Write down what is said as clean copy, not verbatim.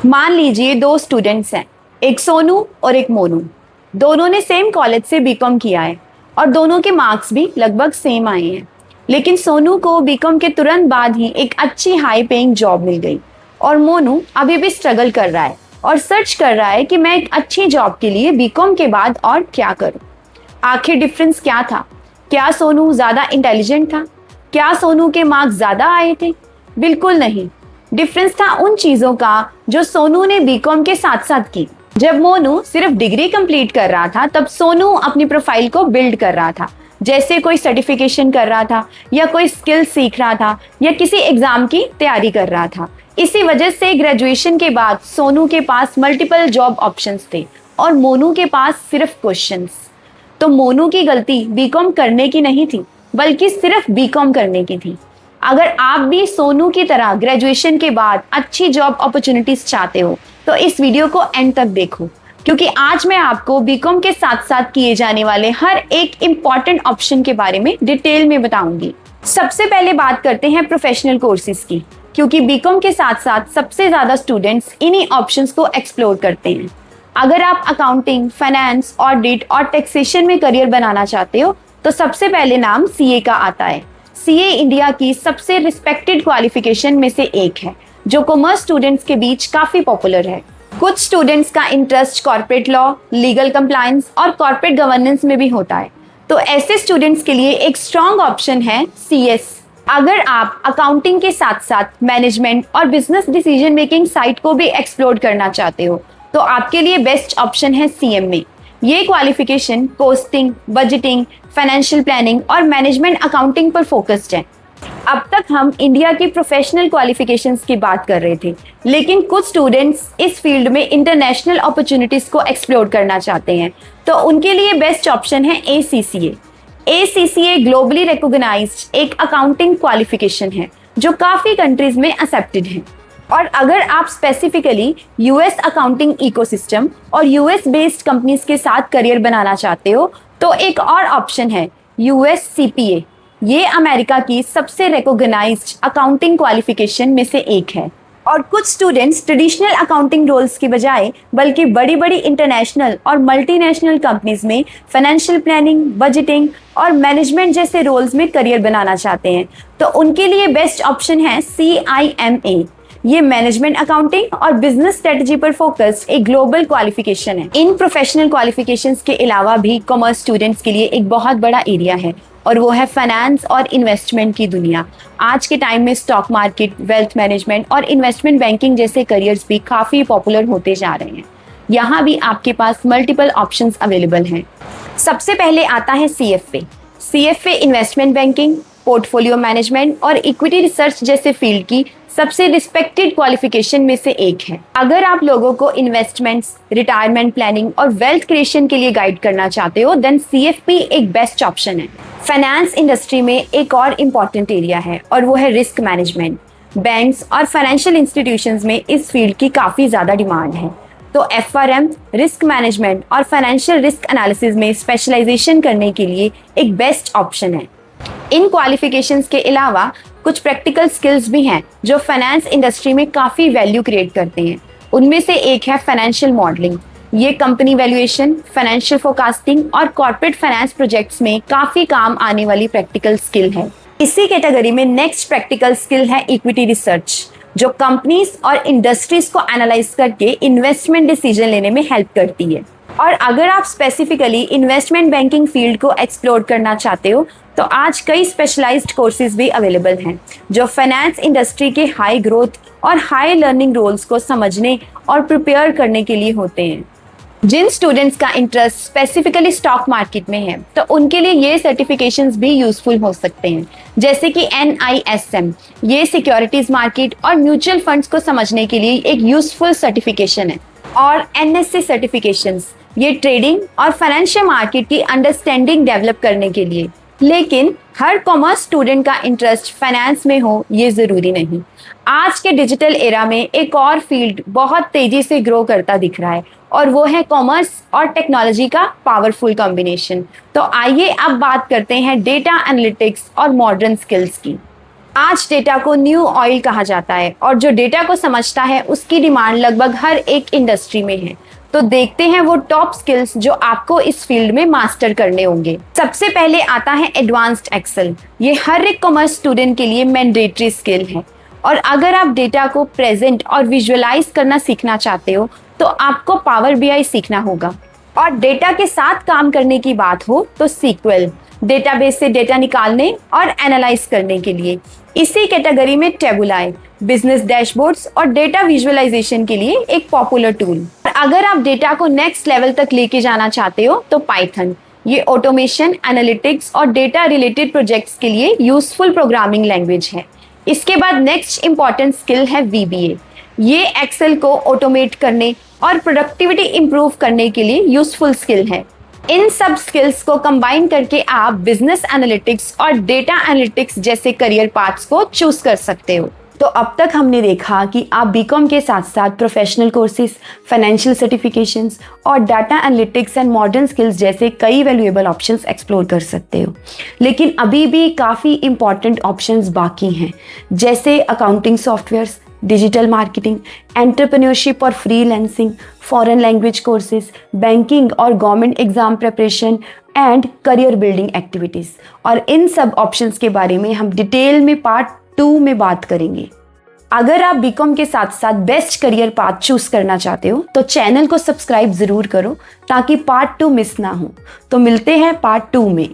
मान लीजिए दो स्टूडेंट्स हैं, एक सोनू और एक मोनू। दोनों ने सेम कॉलेज से बीकॉम किया है और दोनों के मार्क्स भी लगभग सेम आए हैं। लेकिन सोनू को बीकॉम के तुरंत बाद ही एक अच्छी हाई पेइंग जॉब मिल गई और मोनू अभी भी स्ट्रगल कर रहा है और सर्च कर रहा है कि मैं एक अच्छी जॉब के लिए बीकॉम के बाद और क्या करूं। आखिर डिफरेंस क्या था? क्या सोनू ज्यादा इंटेलिजेंट था? क्या सोनू के मार्क्स ज्यादा आए थे? बिल्कुल नहीं। डिफरेंस था उन चीजों का जो सोनू ने बीकॉम के साथ साथ की। जब मोनू सिर्फ डिग्री कंप्लीट कर रहा था तब सोनू अपनी प्रोफाइल को बिल्ड कर रहा था, जैसे कोई सर्टिफिकेशन कर रहा था या कोई स्किल सीख रहा था या किसी एग्जाम की तैयारी कर रहा था। इसी वजह से ग्रेजुएशन के बाद सोनू के पास मल्टीपल जॉब ऑप्शंस थे और मोनू के पास सिर्फ क्वेश्चंस। तो मोनू की गलती बीकॉम करने की नहीं थी, बल्कि सिर्फ बीकॉम करने की थी। अगर आप भी सोनू की तरह ग्रेजुएशन के बाद अच्छी जॉब अपॉर्चुनिटीज चाहते हो तो इस वीडियो को एंड तक देखो, क्योंकि आज मैं आपको बीकॉम के साथ साथ किए जाने वाले हर एक इम्पॉर्टेंट ऑप्शन के बारे में डिटेल में बताऊंगी। सबसे पहले बात करते हैं प्रोफेशनल कोर्सेज की, क्योंकि बीकॉम के साथ साथ सबसे ज्यादा स्टूडेंट्स इन्हीं ऑप्शंस को एक्सप्लोर करते हैं। अगर आप अकाउंटिंग, फाइनेंस, ऑडिट और टैक्सेशन में करियर बनाना चाहते हो तो सबसे पहले नाम सीए का आता है। सीए इंडिया की सबसे रिस्पेक्टेड क्वालिफिकेशन में से एक है, जो कॉमर्स स्टूडेंट्स के बीच काफी पॉपुलर है। कुछ स्टूडेंट्स का interest corporate law, legal compliance और कॉर्पोरेट गवर्नेंस में भी होता है, तो ऐसे स्टूडेंट्स के लिए एक स्ट्रॉन्ग ऑप्शन है सीएस। अगर आप अकाउंटिंग के साथ साथ मैनेजमेंट और बिजनेस डिसीजन मेकिंग साइड को भी एक्सप्लोर करना चाहते हो तो आपके लिए बेस्ट ऑप्शन है सीएमए। ये qualification costing, budgeting, financial planning और मैनेजमेंट अकाउंटिंग पर फोकस्ड है। अब तक हम इंडिया की प्रोफेशनल क्वालिफिकेशंस की बात कर रहे थे, लेकिन कुछ स्टूडेंट्स इस फील्ड में इंटरनेशनल अपॉर्चुनिटीज को एक्सप्लोर करना चाहते हैं, तो उनके लिए बेस्ट ऑप्शन है एसीसीए। एसीसीए ग्लोबली रिकॉग्नाइज्ड एक अकाउंटिंग क्वालिफिकेशन है जो काफी कंट्रीज में एक्सेप्टेड है। और अगर आप स्पेसिफिकली यूएस अकाउंटिंग इकोसिस्टम और यूएस बेस्ड कंपनीज के साथ करियर बनाना चाहते हो तो एक और ऑप्शन है यूएस सीपीए। ये अमेरिका की सबसे रिकॉग्नाइज्ड अकाउंटिंग क्वालिफिकेशन में से एक है। और कुछ स्टूडेंट्स ट्रेडिशनल अकाउंटिंग रोल्स की बजाय बल्कि बड़ी बड़ी इंटरनेशनल और मल्टीनेशनल कंपनीज में फाइनेंशियल प्लानिंग, बजटिंग और मैनेजमेंट जैसे रोल्स में करियर बनाना चाहते हैं, तो उनके लिए बेस्ट ऑप्शन है CIMA। ये मैनेजमेंट अकाउंटिंग और बिजनेस स्ट्रेटजी पर फोकस्ड एक ग्लोबल क्वालिफिकेशन है। इन प्रोफेशनल क्वालिफिकेशंस के अलावा भी कॉमर्स स्टूडेंट्स के लिए एक बहुत बड़ा एरिया है और वो है फाइनेंस और इन्वेस्टमेंट की दुनिया। आज के टाइम में स्टॉक मार्केट, वेल्थ मैनेजमेंट और इन्वेस्टमेंट बैंकिंग जैसे करियर्स भी काफी पॉपुलर होते जा रहे हैं। यहाँ भी आपके पास मल्टीपल ऑप्शंस अवेलेबल हैं। सबसे पहले आता है CFA। CFA investment banking, portfolio management और इक्विटी रिसर्च जैसे फील्ड की सबसे रिस्पेक्टेड क्वालिफिकेशन में से एक है। अगर आप लोगों को इन्वेस्टमेंट्स, रिटायरमेंट प्लानिंग और वेल्थ क्रिएशन के लिए गाइड करना चाहते हो देन CFP एक बेस्ट ऑप्शन है। फाइनेंस इंडस्ट्री में एक और इम्पॉर्टेंट एरिया है और वो है रिस्क मैनेजमेंट। बैंक्स और फाइनेंशियल इंस्टीट्यूशंस में इस फील्ड की काफी ज्यादा डिमांड है, तो FRM, रिस्क मैनेजमेंट और फाइनेंशियल रिस्क एनालिसिस में स्पेशलाइजेशन करने के लिए एक बेस्ट ऑप्शन है। इन क्वालिफिकेशंस के अलावा कुछ प्रैक्टिकल स्किल्स भी हैं जो फाइनेंस इंडस्ट्री में काफी वैल्यू क्रिएट करते हैं। उनमें से एक है फाइनेंशियल मॉडलिंग। ये कंपनी वैल्यूएशन, फाइनेंशियल फोरकास्टिंग और कॉर्पोरेट फाइनेंस प्रोजेक्ट्स में काफी काम आने वाली प्रैक्टिकल स्किल है। इसी कैटेगरी में नेक्स्ट प्रैक्टिकल स्किल है इक्विटी रिसर्च, जो कंपनीज और इंडस्ट्रीज को एनालाइज करके इन्वेस्टमेंट डिसीजन लेने में हेल्प करती है। और अगर आप स्पेसिफिकली इन्वेस्टमेंट बैंकिंग फील्ड को एक्सप्लोर करना चाहते हो तो आज कई स्पेशलाइज्ड कोर्सेज भी अवेलेबल हैं जो फाइनेंस इंडस्ट्री के हाई ग्रोथ और हाई लर्निंग रोल्स को समझने और प्रिपेयर करने के लिए होते हैं। जिन स्टूडेंट्स का इंटरेस्ट स्पेसिफिकली स्टॉक मार्केट में है तो उनके लिए ये सर्टिफिकेशंस भी यूजफुल हो सकते हैं, जैसे कि NISM। ये सिक्योरिटीज मार्केट और म्यूचुअल फंड्स को समझने के लिए एक यूजफुल सर्टिफिकेशन है। और NSE सर्टिफिकेशंस, ये ट्रेडिंग और फाइनेंशियल मार्केट की अंडरस्टैंडिंग डेवलप करने के लिए। लेकिन हर कॉमर्स स्टूडेंट का इंटरेस्ट फाइनेंस में हो ये जरूरी नहीं। आज के डिजिटल एरा में एक और फील्ड बहुत तेजी से ग्रो करता दिख रहा है और वो है कॉमर्स और टेक्नोलॉजी का पावरफुल कॉम्बिनेशन। तो आइए अब बात करते हैं डेटा एनालिटिक्स और मॉडर्न स्किल्स की। आज डेटा को न्यू ऑयल कहा जाता है और जो डेटा को समझता है उसकी डिमांड लगभग हर एक इंडस्ट्री में है। तो देखते हैं वो टॉप स्किल्स जो आपको इस फील्ड में मास्टर करने होंगे। सबसे पहले आता है एडवांस्ड एक्सेल। ये हर एक कॉमर्स स्टूडेंट के लिए मैंडेटरी स्किल है और अगर आप डेटा को प्रेजेंट और विजुअलाइज करना सीखना चाहते हो तो आपको पावर बीआई सीखना होगा। और डेटा के साथ काम करने की बात हो तो सीक्वल, डेटाबेस से डेटा निकालने और एनालाइज करने के लिए। इसी कैटेगरी में टेबुलाई, बिजनेस डैशबोर्ड्स और डेटा विजुअलाइजेशन के लिए एक पॉपुलर टूल। और अगर आप डेटा को नेक्स्ट लेवल तक लेके जाना चाहते हो तो पाइथन, ये ऑटोमेशन, एनालिटिक्स और डेटा रिलेटेड प्रोजेक्ट्स के लिए यूजफुल प्रोग्रामिंग लैंग्वेज है। इसके बाद नेक्स्ट इंपॉर्टेंट स्किल है वीबीए। ये एक्सेल को ऑटोमेट करने और प्रोडक्टिविटी इंप्रूव करने के लिए यूजफुल स्किल है। इन सब स्किल्स को कंबाइन करके आप बिजनेस एनालिटिक्स और डेटा एनालिटिक्स जैसे करियर पाथ्स को चूज कर सकते हो। तो अब तक हमने देखा कि आप बीकॉम के साथ साथ प्रोफेशनल कोर्सेज, फाइनेंशियल सर्टिफिकेशंस और data analytics and modern skills जैसे कई वैल्यूएबल ऑप्शंस एक्सप्लोर कर सकते हो। लेकिन अभी भी काफ़ी इंपॉर्टेंट ऑप्शंस बाकी हैं, जैसे accounting softwares, digital marketing, entrepreneurship और freelancing, foreign language courses, banking और government exam preparation and career building activities. और इन सब ऑप्शंस के बारे में हम डिटेल में पार्ट 2 में बात करेंगे। अगर आप बीकॉम के साथ साथ बेस्ट करियर पाथ चूज करना चाहते हो तो चैनल को सब्सक्राइब ज़रूर करो ताकि पार्ट 2 मिस ना हो। तो मिलते हैं पार्ट 2 में।